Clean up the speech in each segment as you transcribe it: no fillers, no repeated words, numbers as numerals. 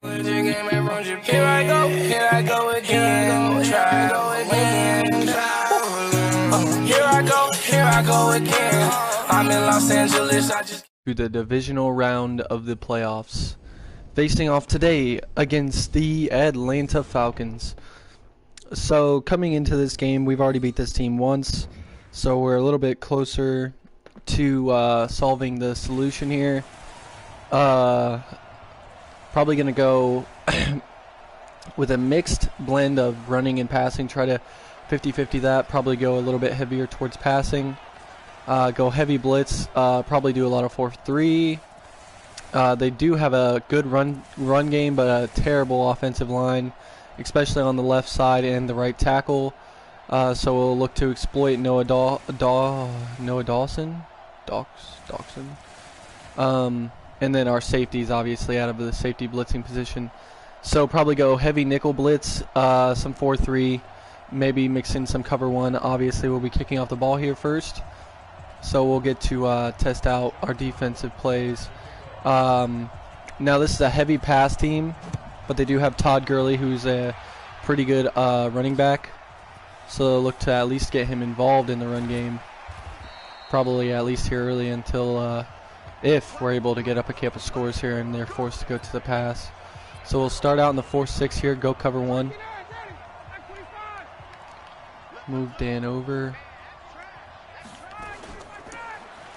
Here I go again, here I go again. I'm in Los Angeles, to the divisional round of the playoffs, facing off today against the Atlanta Falcons. So coming into this game, we've already beat this team once, so we're a little bit closer to solving the solution here. Probably gonna go with a mixed blend of running and passing, try to 50-50 that, probably go a little bit heavier towards passing. Go heavy blitz, probably do a lot of 4-3. They do have a good run game, but a terrible offensive line, especially on the left side and the right tackle. So we'll look to exploit Noah Dawson. And then our safeties, obviously, out of the safety blitzing position. So probably go heavy nickel blitz, some 4-3, maybe mix in some cover 1. Obviously, we'll be kicking off the ball here first. So we'll get to test out our defensive plays. Now this is a heavy pass team, but they do have Todd Gurley, who's a pretty good running back. So they'll look to at least get him involved in the run game. Probably at least here early until if we're able to get up a couple scores here and they're forced to go to the pass. So we'll start out in the 4-6 here, go cover 1. Move Dan over.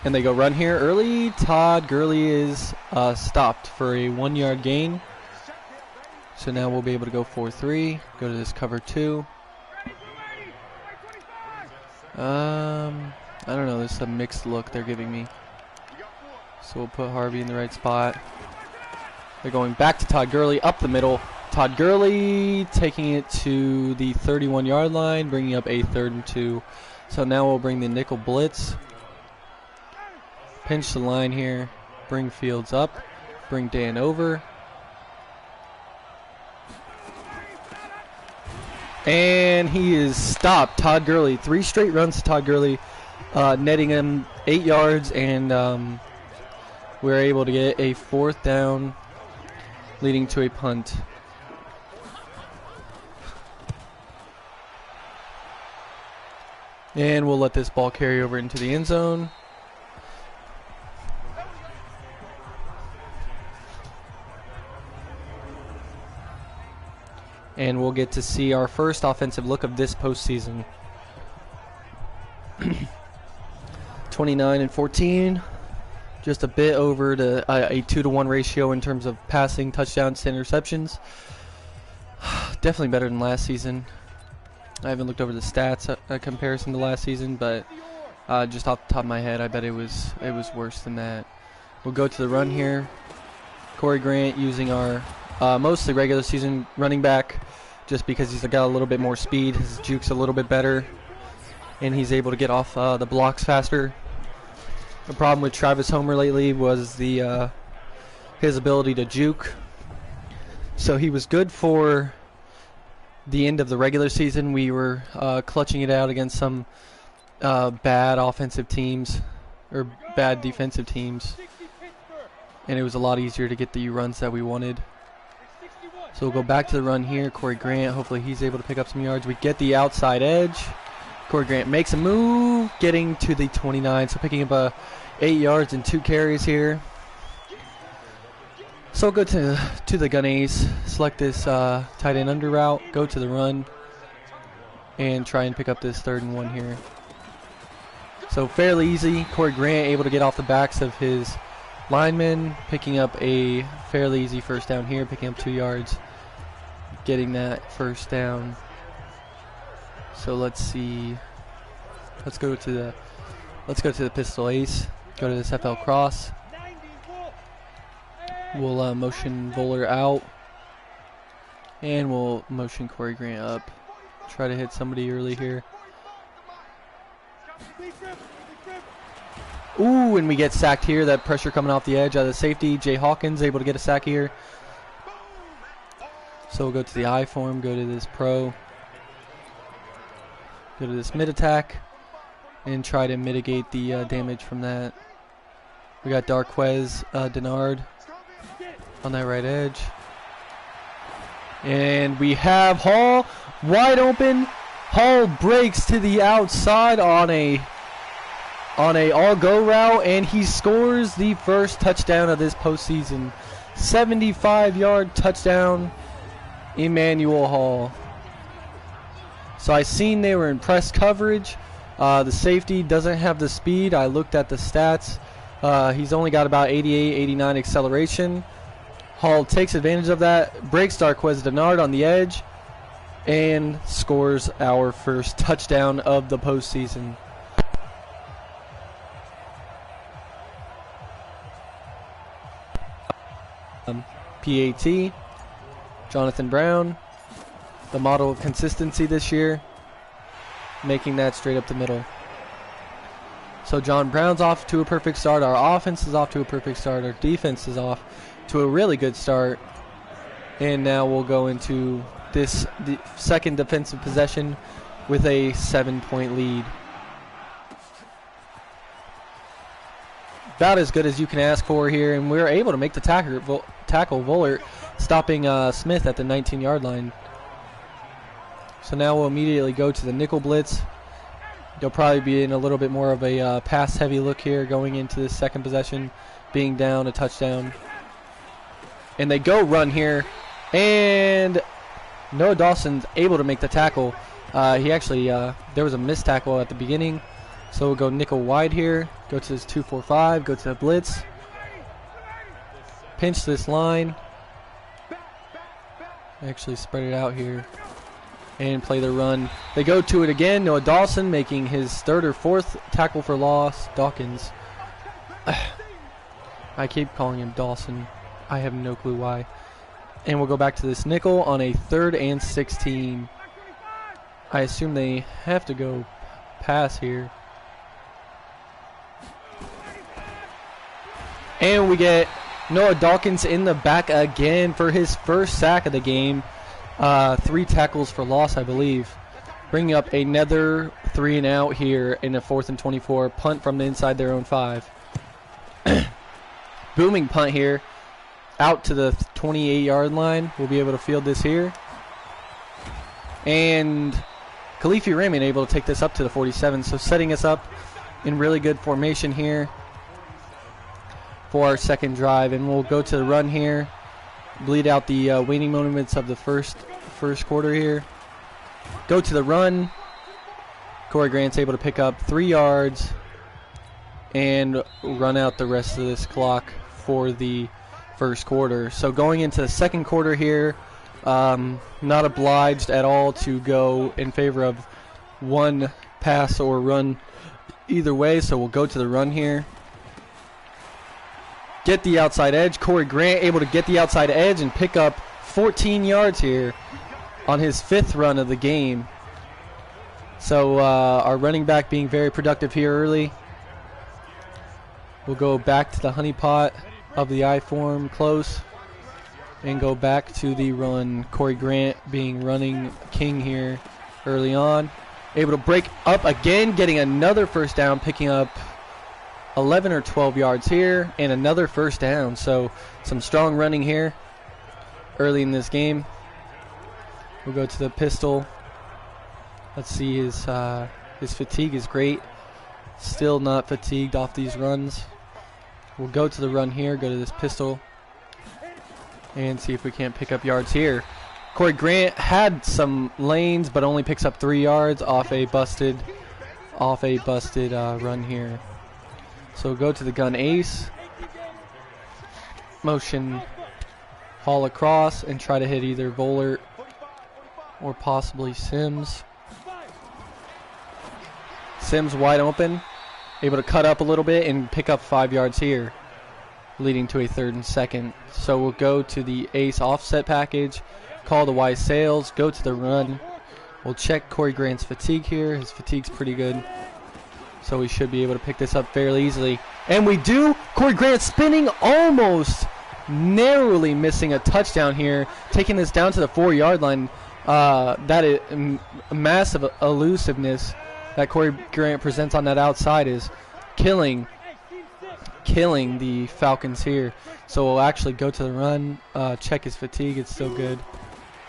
And they go run here early. Todd Gurley is stopped for a 1-yard gain. So now we'll be able to go 4-3. Go to this cover 2. I don't know. This is a mixed look they're giving me. So we'll put Harvey in the right spot. They're going back to Todd Gurley up the middle. Todd Gurley taking it to the 31-yard line, bringing up a 3rd and 2. So now we'll bring the nickel blitz. Pinch the line here, bring Fields up, bring Dan over. And he is stopped. Todd Gurley, 3 straight runs to Todd Gurley, netting him 8 yards, and we're able to get a 4th down, leading to a punt. And we'll let this ball carry over into the end zone. And we'll get to see our first offensive look of this postseason. 29-14, just a bit over to a 2-to-1 ratio in terms of passing, touchdowns to interceptions. Definitely better than last season. I haven't looked over the stats comparison to last season, but just off the top of my head, I bet it was worse than that. We'll go to the run here. Corey Grant using our mostly regular season running back, just because he's got a little bit more speed. His juke's a little bit better, and he's able to get off the blocks faster. The problem with Travis Homer lately was his ability to juke. So he was good for the end of the regular season. We were clutching it out against some bad offensive teams or bad defensive teams, and it was a lot easier to get the runs that we wanted. So we'll go back to the run here. Corey Grant, hopefully he's able to pick up some yards. We get the outside edge. Corey Grant makes a move, getting to the 29, so picking up 8 yards and 2 carries here. So we'll go to the gun ace, select this tight end under route, go to the run, and try and pick up this 3rd and 1 here. So fairly easy. Corey Grant able to get off the backs of his linemen, picking up a fairly easy 1st down here, picking up 2 yards, getting that 1st down. So let's see. Let's go to the pistol ace. Go to this FL cross. We'll motion Voller out, and we'll motion Corey Grant up. Try to hit somebody early here. Ooh, and we get sacked here. That pressure coming off the edge out of the safety. Jay Hawkins able to get a sack here. So we'll go to the I form, go to this pro, go to this mid attack, and try to mitigate the damage from that. We got Darquez Denard on that right edge. And we have Hall wide open. Hall breaks to the outside on a all-go route, and he scores the first touchdown of this postseason. 75-yard touchdown, Emmanuel Hall. So I seen they were in press coverage. The safety doesn't have the speed. I looked at the stats. He's only got about 88, 89 acceleration. Hall takes advantage of that, breaks Darquez Denard on the edge, and scores our first touchdown of the postseason. PAT, Jonathan Brown, the model of consistency this year, making that straight up the middle. So John Brown's off to a perfect start. Our offense is off to a perfect start. Our defense is off to a really good start. And now we'll go into the second defensive possession with a 7-point lead. About as good as you can ask for here, and we're able to make the tackle Vollert, stopping Smith at the 19-yard line. So now we'll immediately go to the nickel blitz. They'll probably be in a little bit more of a pass-heavy look here going into this second possession, being down a touchdown. And they go run here, and Noah Dawson's able to make the tackle. He actually, there was a missed tackle at the beginning, so we'll go nickel wide here, go to this 2-4-5, go to the blitz, pinch this line, actually spread it out here, and play the run. They go to it again. Noah Dawson making his third or fourth tackle for loss. Dawkins. I keep calling him Dawson. I have no clue why. And we'll go back to this nickel on a 3rd and 16. I assume they have to go pass here. And we get Noah Dawkins in the back again for his first sack of the game. 3 tackles for loss, I believe. Bringing up another 3 and out here in a 4th and 24. Punt from the inside their own 5. Booming punt here. Out to the 28-yard line. We'll be able to field this here. And Khalifi Raymond able to take this up to the 47. So setting us up in really good formation here for our second drive. And we'll go to the run here. Bleed out the waning moments of the first quarter here. Go to the run. Corey Grant's able to pick up 3 yards and run out the rest of this clock for the first quarter. So going into the second quarter here, not obliged at all to go in favor of one pass or run either way. So we'll go to the run here. Get the outside edge. Corey Grant able to get the outside edge and pick up 14 yards here on his 5th run of the game. So our running back being very productive here early. We'll go back to the honeypot of the I form close and go back to the run. Corey Grant being running king here early on. Able to break up again, getting another first down, picking up 11 or 12 yards here and another first down. So some strong running here early in this game. We'll go to the pistol. Let's see, his fatigue is great. Still not fatigued off these runs. We'll go to the run here, go to this pistol, and see if we can't pick up yards here. Corey Grant had some lanes, but only picks up 3 yards off a busted run here. So go to the gun ace, motion Hall across, and try to hit either Vollert or possibly Sims. Sims wide open, able to cut up a little bit and pick up 5 yards here, leading to a 3rd and 2nd. So we'll go to the ace offset package, call the Y sails, go to the run. We'll check Corey Grant's fatigue here. His fatigue's pretty good, so we should be able to pick this up fairly easily. And we do. Corey Grant spinning, almost narrowly missing a touchdown here, taking this down to the 4-yard line. That is massive elusiveness that Corey Grant presents on that outside is killing the Falcons here. So we'll actually go to the run, check his fatigue. It's still good.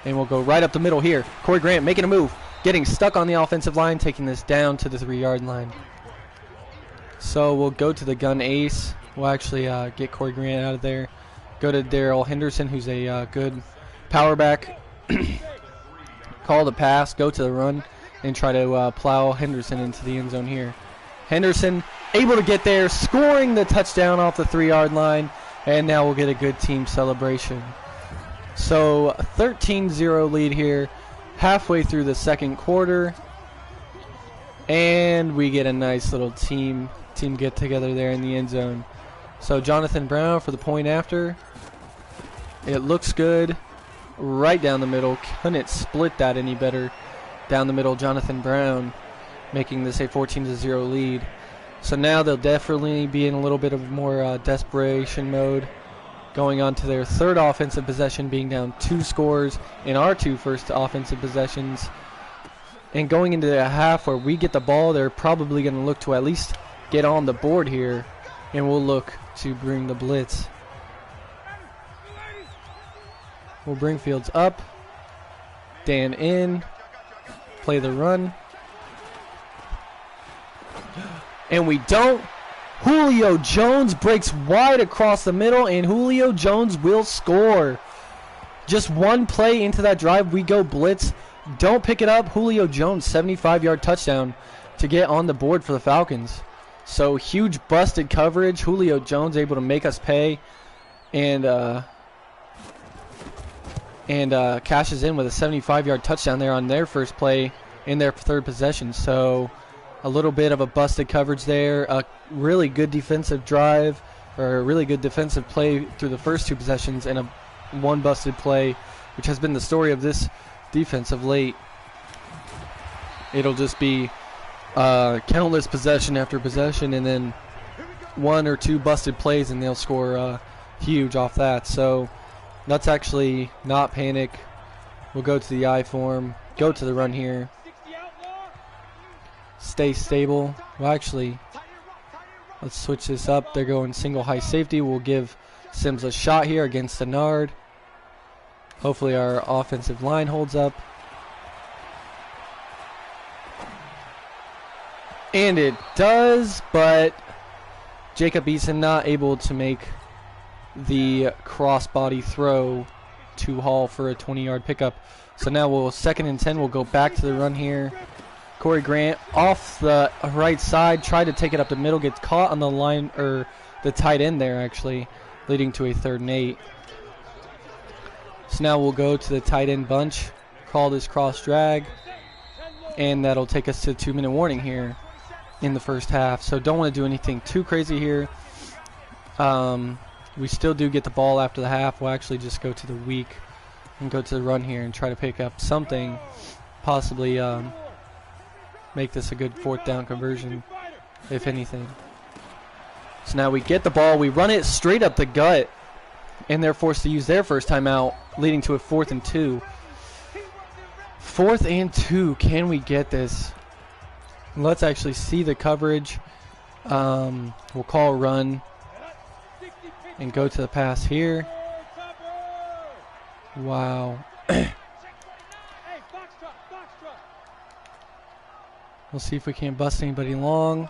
And we'll go right up the middle here. Corey Grant making a move. Getting stuck on the offensive line, taking this down to the 3-yard line. So we'll go to the gun ace. We'll actually get Corey Grant out of there. Go to Darrell Henderson, who's a good power back. Call the pass, go to the run, and try to plow Henderson into the end zone here. Henderson able to get there, scoring the touchdown off the 3-yard line, and now we'll get a good team celebration. So 13-0 lead here, halfway through the second quarter, and we get a nice little team get together there in the end zone. So Jonathan Brown for the point after. It looks good. Right down the middle. Couldn't split that any better. Down the middle, Jonathan Brown making this a 14-0 lead. So now they'll definitely be in a little bit of more desperation mode. Going on to their third offensive possession, being down 2 scores in our 2 first offensive possessions. And going into the half where we get the ball, they're probably going to look to at least get on the board here. And we'll look to bring the blitz. We'll bring Fields up. Dan in. Play the run. And we don't. Julio Jones breaks wide across the middle, and Julio Jones will score. Just one play into that drive, we go blitz. Don't pick it up. Julio Jones, 75-yard touchdown to get on the board for the Falcons. So huge busted coverage. Julio Jones able to make us pay, and cashes in with a 75-yard touchdown there on their first play in their third possession. So a little bit of a busted coverage there. A really good defensive drive, or a really good defensive play through the first 2 possessions, and one busted play, which has been the story of this defense of late. It'll just be countless possession after possession, and then 1 or 2 busted plays, and they'll score huge off that. So let's actually not panic. We'll go to the I form, go to the run here. Stay stable. Well, actually, let's switch this up. They're going single high safety. We'll give Sims a shot here against Denard. Hopefully our offensive line holds up. And it does, but Jacob Eason not able to make the crossbody throw to Hall for a 20-yard pickup. So now we'll 2nd and 10. We'll go back to the run here. Corey Grant off the right side, tried to take it up the middle, gets caught on the line, or the tight end there actually, leading to a 3rd and 8. So now we'll go to the tight end bunch, call this cross drag, and that'll take us to a 2-minute warning here in the first half. So don't want to do anything too crazy here. We still do get the ball after the half. We'll actually just go to the weak and go to the run here and try to pick up something, possibly make this a good 4th down conversion, if anything. So now we get the ball, we run it straight up the gut, and they're forced to use their first timeout, leading to a 4th and 2. 4th and 2, can we get this? Let's actually see the coverage. We'll call a run and go to the pass here. Wow. We'll see if we can't bust anybody long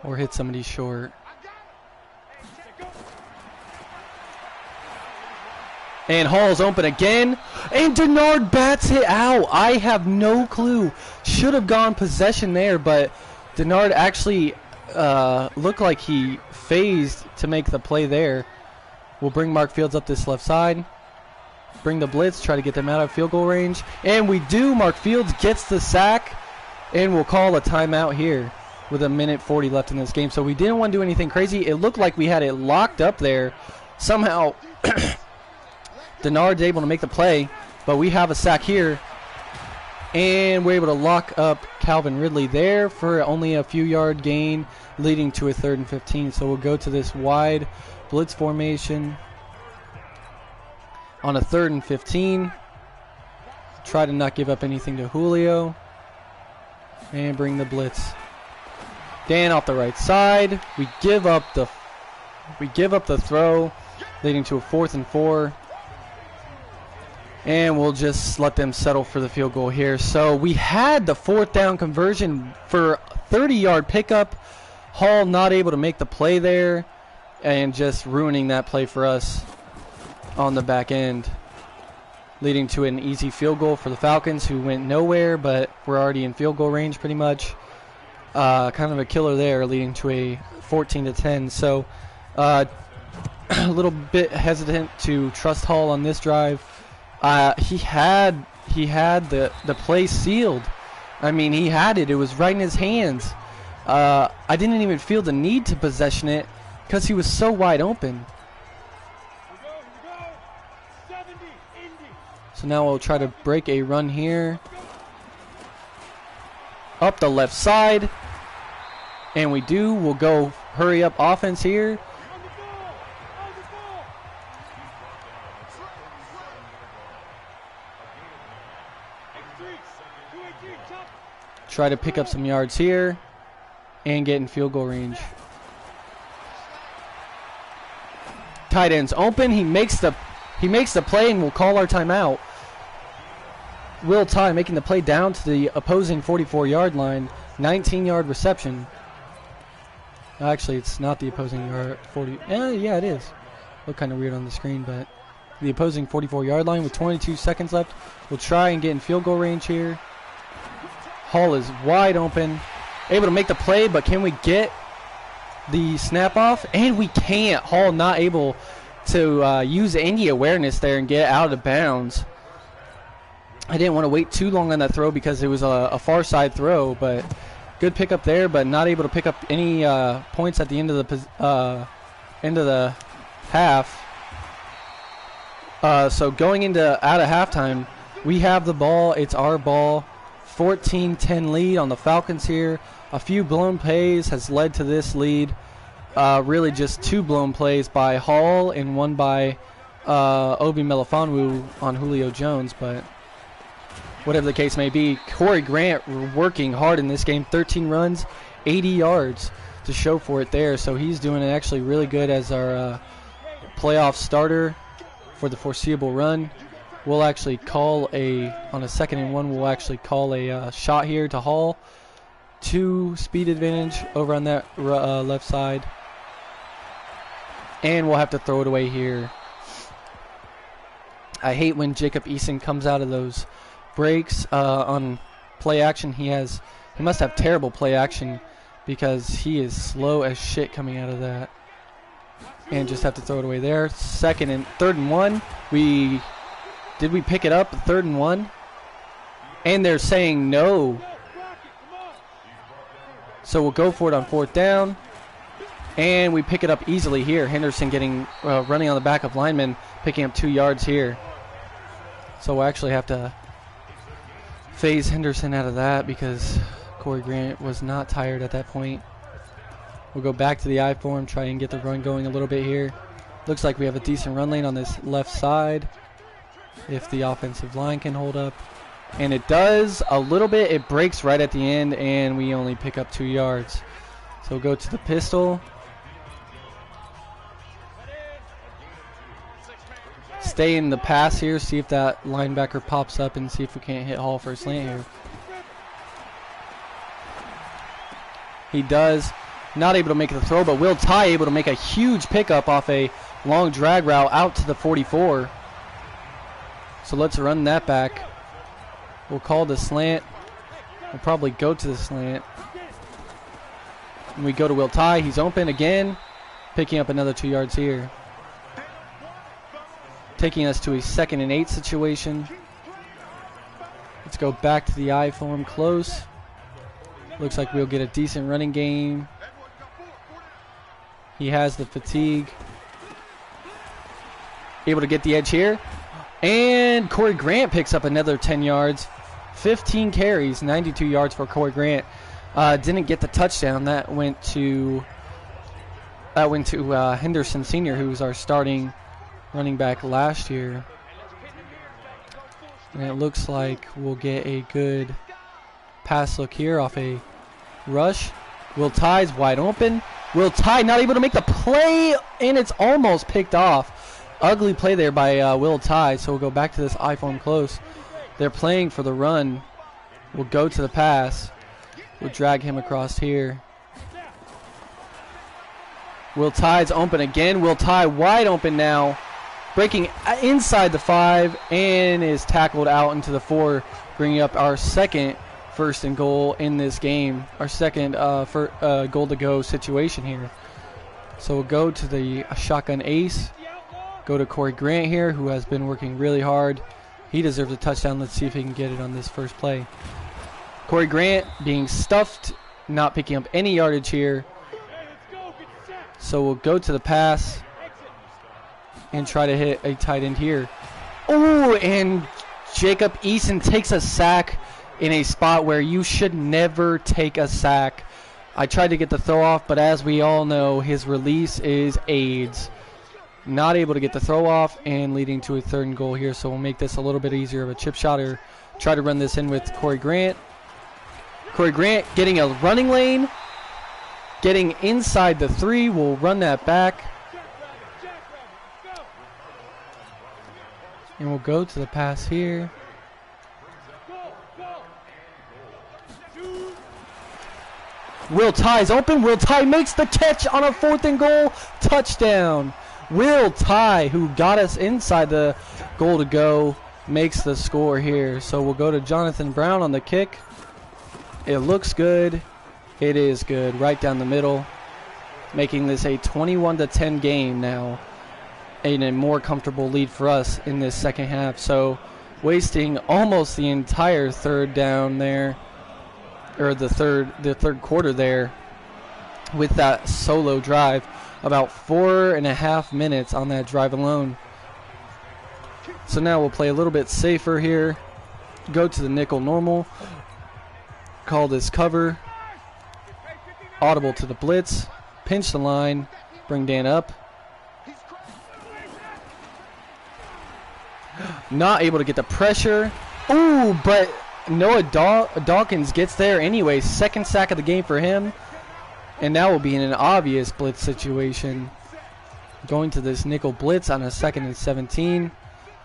or hit somebody short. And Hall's open again. And Denard bats it out. I have no clue. Should have gone possession there, but Denard actually looked like he phased to make the play there. We'll bring Mark Fields up this left side. Bring the blitz, try to get them out of field goal range. And we do. Mark Fields gets the sack. And we'll call a timeout here with 1:40 left in this game. So we didn't want to do anything crazy. It looked like we had it locked up there. Somehow Denard's able to make the play, but we have a sack here. And we're able to lock up Calvin Ridley there for only a few yard gain, leading to a 3rd and 15. So we'll go to this wide blitz formation on a 3rd and 15. Try to not give up anything to Julio. And bring the blitz. Dan off the right side. We give up the throw, leading to a 4th and 4. And we'll just let them settle for the field goal here. So we had the 4th down conversion for 30-yard pickup. Hall not able to make the play there and just ruining that play for us on the back end, leading to an easy field goal for the Falcons, who went nowhere, but we're already in field goal range pretty much. Kind of a killer there, leading to a 14-10. So a little bit hesitant to trust Hall on this drive. He had the play sealed. I mean, he had it. It was right in his hands. I didn't even feel the need to possession it because he was so wide open. So now we'll try to break a run here. Up the left side. And we do. We'll go hurry up offense here. Try to pick up some yards here and get in field goal range. Tight end's open. He makes the play, and we'll call our timeout. Will Ty making the play down to the opposing 44-yard line. 19-yard reception. Actually, it's not the opposing yard 40. Yeah, it is. Look kind of weird on the screen, but the opposing 44-yard line with 22 seconds left. We'll try and get in field goal range here. Hall is wide open, able to make the play, but can we get the snap off? And we can't. Hall not able to use any awareness there and get out of bounds. I didn't want to wait too long on that throw because it was a far side throw, but good pickup there, but not able to pick up any points at the end of the half. So going out of halftime, we have the ball. It's our ball. 14-10 lead on the Falcons here. A few blown plays has led to this lead. Really just 2 blown plays by Hall and 1 by Obi Melifonwu on Julio Jones, but whatever the case may be, Corey Grant working hard in this game. 13 runs, 80 yards to show for it there. So he's doing it actually really good as our playoff starter for the foreseeable run. We'll actually call on a 2nd and 1, we'll actually call a shot here to Hall. 2 speed advantage over on that left side. And we'll have to throw it away here. I hate when Jacob Eason comes out of those breaks on play action. He must have terrible play action because he is slow as shit coming out of that. And just have to throw it away there. 3rd and 1. Did we pick it up? 3rd and 1. And they're saying no. So we'll go for it on 4th down. And we pick it up easily here. Henderson running on the back of linemen, picking up 2 yards here. So we'll actually have to phase Henderson out of that because Corey Grant was not tired at that point. We'll go back to the I form, try and get the run going a little bit here. Looks like we have a decent run lane on this left side if the offensive line can hold up. And it does a little bit. It breaks right at the end, and we only pick up 2 yards. So we'll go to the pistol. Stay in the pass here, see if that linebacker pops up and see if we can't hit Hall for a slant here. He does. Not able to make the throw, but Will Ty able to make a huge pickup off a long drag route out to the 44. So let's run that back. We'll call the slant. We'll probably go to the slant. And we go to Will Ty. He's open again, picking up another 2 yards here. Taking us to a 2nd and 8 situation. Let's go back to the I form close. Looks like we'll get a decent running game. He has the fatigue. Able to get the edge here. And Corey Grant picks up another 10 yards. 15 carries, 92 yards for Corey Grant. Didn't get the touchdown. That went to Henderson Sr., who was our starting running back last year. And it looks like we'll get a good pass look here off a rush. Will Ty's wide open. Will Ty not able to make the play, and it's almost picked off. Ugly play there by Will Ty, so we'll go back to this I form close. They're playing for the run. We'll go to the pass. We'll drag him across here. Will Ty's open again. Will Ty wide open now. Breaking inside the 5 and is tackled out into the 4, bringing up our second first and goal in this game. Our second goal to go situation here. So we'll go to the shotgun ace. Go to Corey Grant here, who has been working really hard. He deserves a touchdown. Let's see if he can get it on this first play. Corey Grant being stuffed, not picking up any yardage here. So we'll go to the pass and try to hit a tight end here. Oh, and Jacob Eason takes a sack in a spot where you should never take a sack. I tried to get the throw off, but as we all know, his release is AIDS. Not able to get the throw off and leading to a 3rd and goal here. So we'll make this a little bit easier of a chip shot or try to run this in with Corey Grant. Corey Grant getting a running lane. Getting inside the 3. We'll run that back. And we'll go to the pass here. Will Ty's open. Will Ty makes the catch on a 4th and goal. Touchdown. Will Ty, who got us inside the goal to go, makes the score here. So we'll go to Jonathan Brown on the kick. It looks good. It is good. Right down the middle. Making this a 21-10 game now. And a more comfortable lead for us in this second half. So wasting almost the entire third down there. Or the third quarter there. With that solo drive. About 4.5 minutes on that drive alone. So now we'll play a little bit safer here. Go to the nickel normal. Call this cover. Audible to the blitz. Pinch the line. Bring Dan up. Not able to get the pressure. Ooh, but Noah Dawkins gets there anyway. Second sack of the game for him. And now we'll be in an obvious blitz situation. Going to this nickel blitz on a 2nd and 17.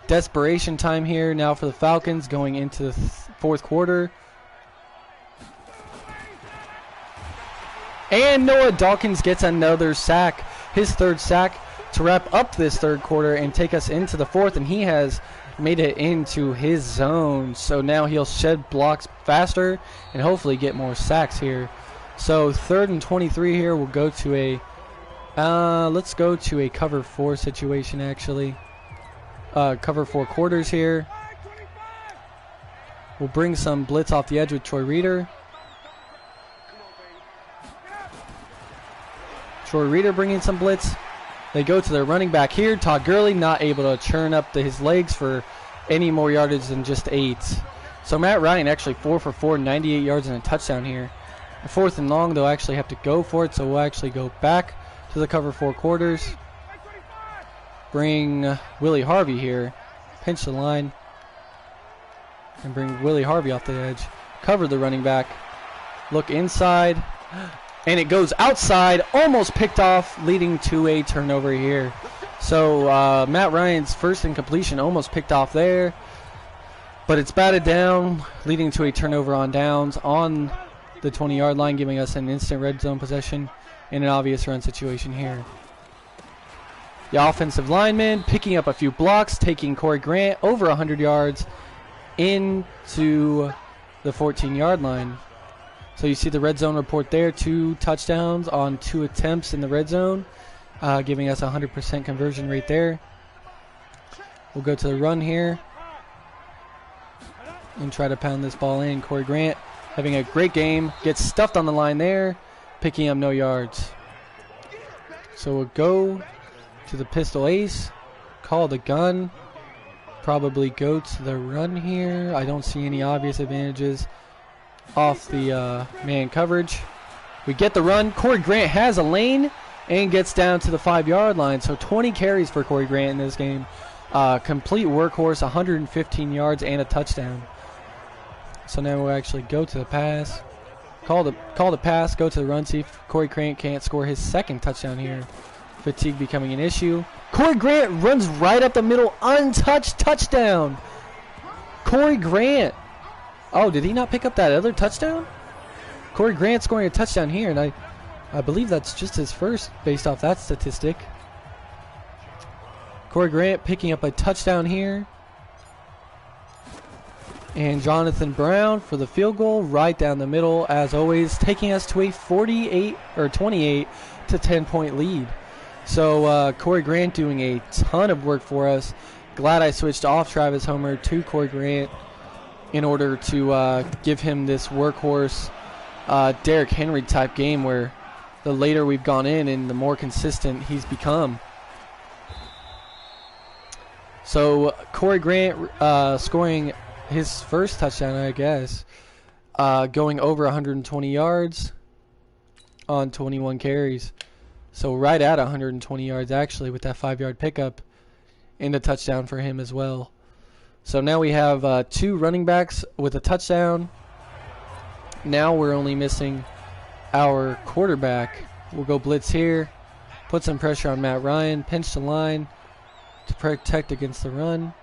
Desperation time here now for the Falcons going into the 4th quarter. And Noah Dawkins gets another sack. His 3rd sack to wrap up this 3rd quarter and take us into the 4th. And he has made it into his zone. So now he'll shed blocks faster and hopefully get more sacks here. So 3rd and 23 here. We'll go to a, let's go to a cover 4 situation actually. Cover 4 quarters here. We'll bring some blitz off the edge with Troy Reader. Troy Reader bringing some blitz. They go to their running back here. Todd Gurley not able to churn up his legs for any more yardage than just 8. So Matt Ryan actually 4 for 4, 98 yards and a touchdown here. 4th and long, they'll actually have to go for it, so we'll actually go back to the cover 4 quarters. Bring Willie Harvey here. Pinch the line. And bring Willie Harvey off the edge. Cover the running back. Look inside. And it goes outside. Almost picked off, leading to a turnover here. So Matt Ryan's first incompletion almost picked off there. But it's batted down, leading to a turnover on downs on the 20-yard line, giving us an instant red zone possession in an obvious run situation here. The offensive lineman picking up a few blocks, taking Corey Grant over 100 yards into the 14-yard line. So you see the red zone report there, 2 touchdowns on 2 attempts in the red zone, giving us a 100% conversion rate there. We'll go to the run here and try to pound this ball in. Corey Grant having a great game, gets stuffed on the line there, picking up no yards. So we'll go to the pistol ace, call the gun, probably go to the run here. I don't see any obvious advantages off the man coverage. We get the run. Corey Grant has a lane and gets down to the 5-yard line. So 20 carries for Corey Grant in this game. Complete workhorse, 115 yards and a touchdown. So now we'll actually go to the pass. Call the pass, go to the run, see if Corey Grant can't score his 2nd touchdown here Fatigue becoming an issue. Corey Grant runs right up the middle, untouched, touchdown. Corey Grant. Oh, did he not pick up that other touchdown? Corey Grant scoring a touchdown here, and I believe that's just his first based off that statistic. Corey Grant picking up a touchdown here. And Jonathan Brown for the field goal right down the middle, as always, taking us to a 28 or 28 to 10-point lead. So Corey Grant doing a ton of work for us. Glad I switched off Travis Homer to Corey Grant in order to give him this workhorse Derrick Henry type game, where the later we've gone in and the more consistent he's become. So Corey Grant scoring his first touchdown, I guess, going over 120 yards on 21 carries. So right at 120 yards, actually, with that 5-yard pickup and a touchdown for him as well. So now we have 2 running backs with a touchdown. Now we're only missing our quarterback. We'll go blitz here, put some pressure on Matt Ryan, pinch the line to protect against the run.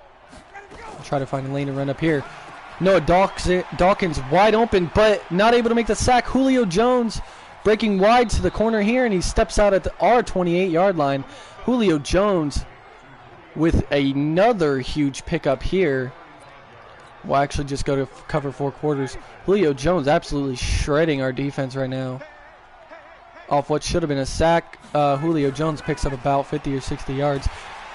Try to find a lane to run up here. Noah Dawkins wide open, but not able to make the sack. Julio Jones breaking wide to the corner here, and he steps out at our 28-yard line. Julio Jones with another huge pickup here. We'll actually just go to cover 4 quarters. Julio Jones absolutely shredding our defense right now. Off what should have been a sack, Julio Jones picks up about 50 or 60 yards.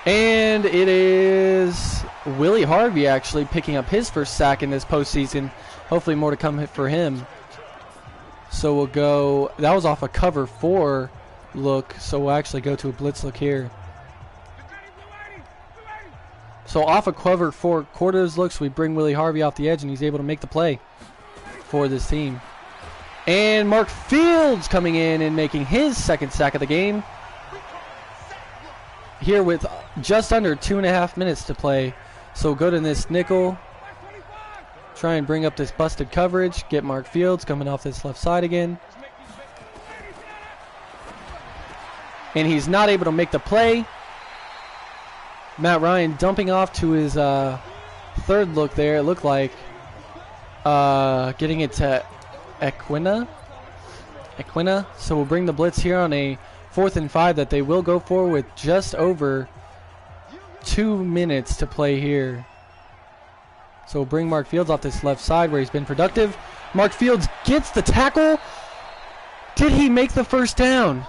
And it is Willie Harvey actually picking up his first sack in this postseason. Hopefully more to come for him. So we'll go, that was off a cover 4 look, so we'll actually go to a blitz look here. So off a cover 4 quarters looks, we bring Willie Harvey off the edge, and he's able to make the play for this team. And Mark Fields coming in and making his second sack of the game. Here with just under 2.5 minutes to play. So go to this nickel. Try and bring up this busted coverage. Get Mark Fields coming off this left side again. And he's not able to make the play. Matt Ryan dumping off to his third look there. It looked like getting it to Equina. So we'll bring the blitz here on a 4th and 5 that they will go for with just over 2 minutes to play here. So we'll bring Mark Fields off this left side where he's been productive. Mark Fields gets the tackle. Did he make the first down?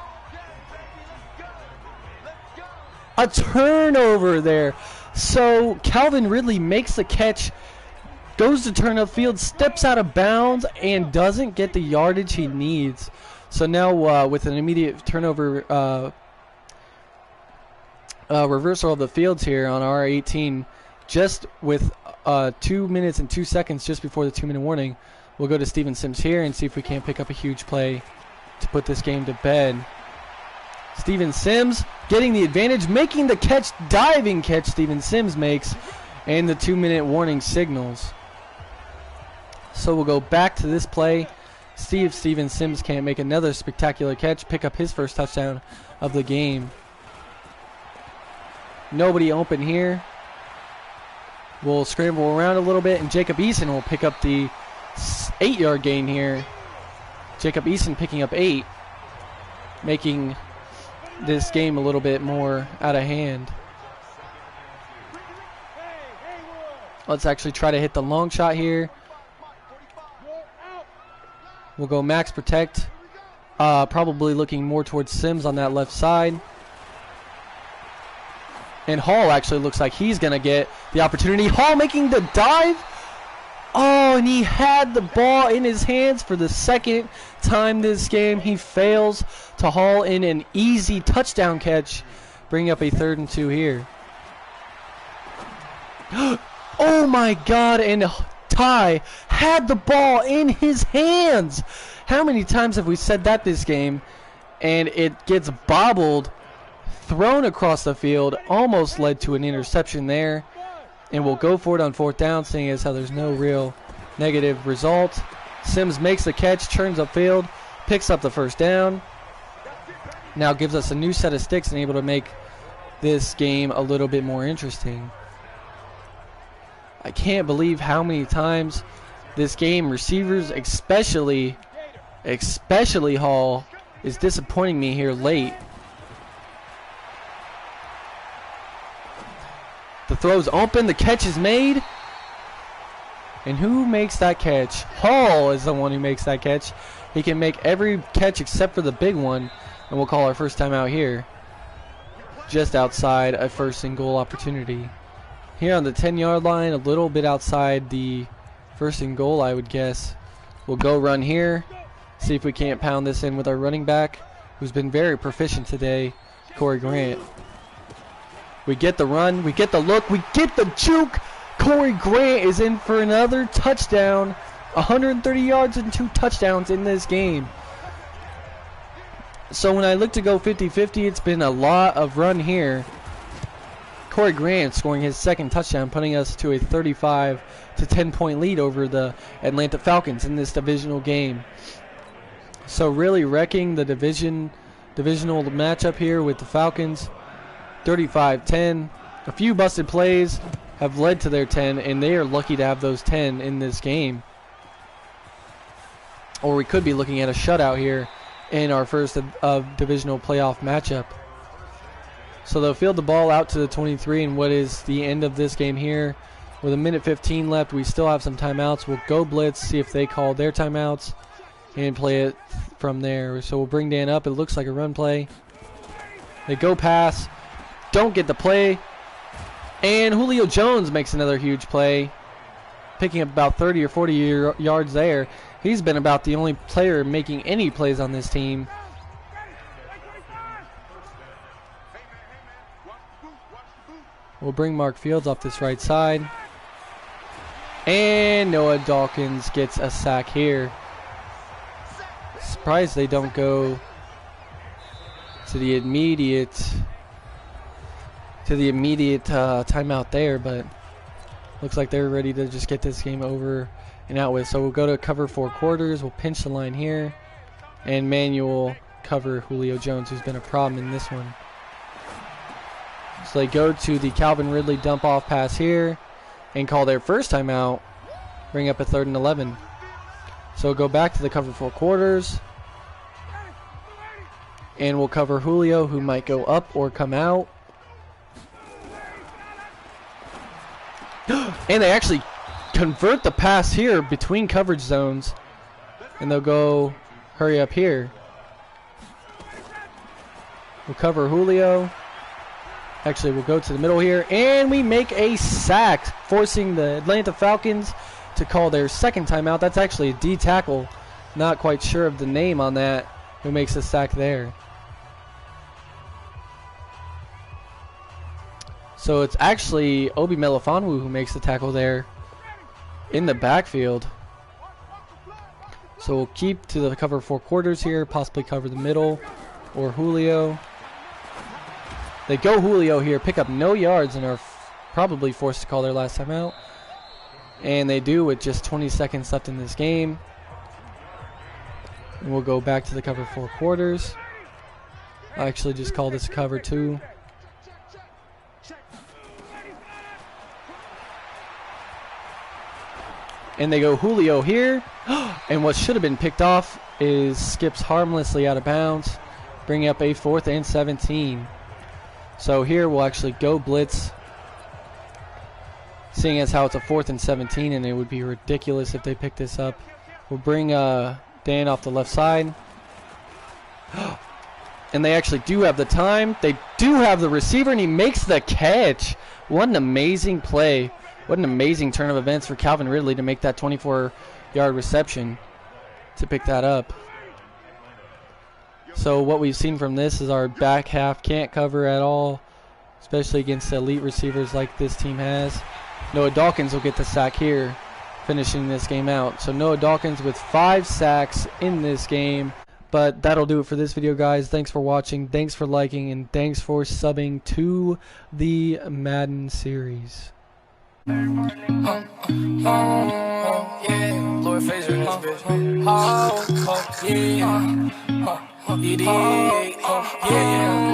A turnover there. So Calvin Ridley makes the catch, goes to turn upfield, steps out of bounds, and doesn't get the yardage he needs. So now with an immediate turnover reversal of the fields here on our 18, just with 2 minutes and 2 seconds just before the 2-minute warning, we'll go to Steven Sims here and see if we can't pick up a huge play to put this game to bed. Steven Sims getting the advantage, making the catch, diving catch Steven Sims makes, and the 2-minute warning signals. So we'll go back to this play. See if Steven Sims can't make another spectacular catch, pick up his first touchdown of the game. Nobody open here. We'll scramble around a little bit, and Jacob Eason will pick up the 8-yard gain here. Jacob Eason picking up 8, making this game a little bit more out of hand. Let's actually try to hit the long shot here. We'll go max protect. Probably looking more towards Sims on that left side. And Hall actually looks like he's going to get the opportunity. Hall making the dive. Oh, and he had the ball in his hands for the second time this game. He fails to haul in an easy touchdown catch, bringing up a 3rd and 2 here. Oh my God, and Ty had the ball in his hands. How many times have we said that this game? And it gets bobbled, thrown across the field, almost led to an interception there. And we'll go for it on 4th down, seeing as how there's no real negative result. Sims makes the catch, turns upfield, picks up the first down. now gives us a new set of sticks and able to make this game a little bit more interesting. I can't believe how many times this game, receivers, especially Hall, is disappointing me here late. The throw's open, the catch is made. And who makes that catch? Hall is the one who makes that catch. He can make every catch except for the big one. And we'll call our first time out here. Just outside a first and goal opportunity. Here on the 10-yard line, a little bit outside the first and goal, I would guess. We'll go run here. See if we can't pound this in with our running back, who's been very proficient today, Corey Grant. We get the run, we get the look, we get the juke. Corey Grant is in for another touchdown. 130 yards and 2 touchdowns in this game. So when I look to go 50-50, it's been a lot of run here. Corey Grant scoring his second touchdown, putting us to a 35 to 10 point lead over the Atlanta Falcons in this divisional game. So really wrecking the divisional matchup here with the Falcons. 35-10. A few busted plays have led to their 10, and they are lucky to have those 10 in this game. Or we could be looking at a shutout here in our first divisional playoff matchup. So they'll field the ball out to the 23 in what is the end of this game here. With a minute 15 left, we still have some timeouts. We'll go blitz, see if they call their timeouts, and play it from there. So we'll bring Dan up. It looks like a run play. They go pass. Don't get the play. And Julio Jones makes another huge play, picking up about 30 or 40 yards there. He's been about the only player making any plays on this team. We'll bring Mark Fields off this right side. And Noah Dawkins gets a sack here. Surprised they don't go to the immediate timeout there, but looks like they're ready to just get this game over and out with. So we'll go to cover 4 quarters. We'll pinch the line here and manual cover Julio Jones, who's been a problem in this one. So they go to the Calvin Ridley dump off pass here and call their first timeout, bring up a 3rd and 11. So we'll go back to the cover 4 quarters, and we'll cover Julio, who might go up or come out. And they actually convert the pass here between coverage zones, and they'll go hurry up here. We'll cover Julio. Actually, we'll go to the middle here, and we make a sack, forcing the Atlanta Falcons to call their second timeout. That's actually a D tackle. Not quite sure of the name on that, who makes a sack there. So it's actually Obi Melifonwu who makes the tackle there in the backfield. So we'll keep to the cover 4 quarters here, possibly cover the middle or Julio. They go Julio here, pick up no yards, and are probably forced to call their last timeout. And they do with just 20 seconds left in this game. And we'll go back to the cover 4 quarters. I actually just called this cover 2. And they go Julio here. And what should have been picked off is skips harmlessly out of bounds, bringing up a 4th and 17. So here we'll actually go blitz, seeing as how it's a 4th and 17, and it would be ridiculous if they pick this up. We'll bring Dan off the left side. And they actually do have the time. They do have the receiver, and he makes the catch. What an amazing play. What an amazing turn of events for Calvin Ridley to make that 24-yard reception to pick that up. So what we've seen from this is our back half can't cover at all, especially against elite receivers like this team has. Noah Dawkins will get the sack here, finishing this game out. So Noah Dawkins with 5 sacks in this game. But that'll do it for this video, guys. Thanks for watching, thanks for liking, and thanks for subbing to the Madden series. Yeah, Lord Phaser in this bitch. Yeah. You dig? Yeah.